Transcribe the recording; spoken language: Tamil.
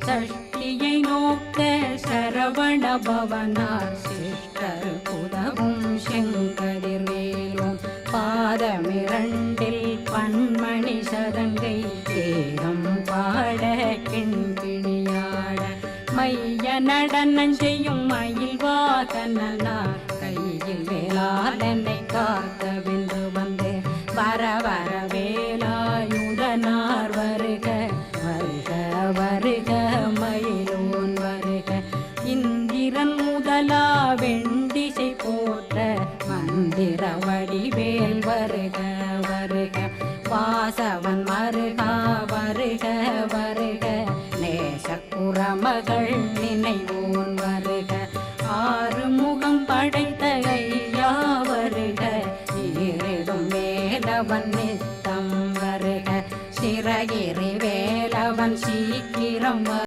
சஷ்டியை நோக்க சரவண பவனார் சிஷ்டர் உதவும் செங்கதிர்வேலும் பாதமிரண்டில் பன்மணி சதங்கை ஏகம் பாட கிண்கிணியாட மைய நடனம் செய்யும் மயில் வாதனார் கையில் வேளாளனை காக்கவென்று வந்து வர வர வேலாயுதனார் வருக வருக வருக மயிலோன் வருக இந்திரன் முதலா வெண்டிசை போற்ற மந்திர வடிவேல் வருக வருக வாசவன் மருகா வருக வருக நேசக்குறமகள் நினைவோன் வருக ஆறு முகம் படைத்த ஐயா வருக ஈரிடும் வேலவன் நித்தம் வருக சிறகிரி வேலவன் சீக்கிரம்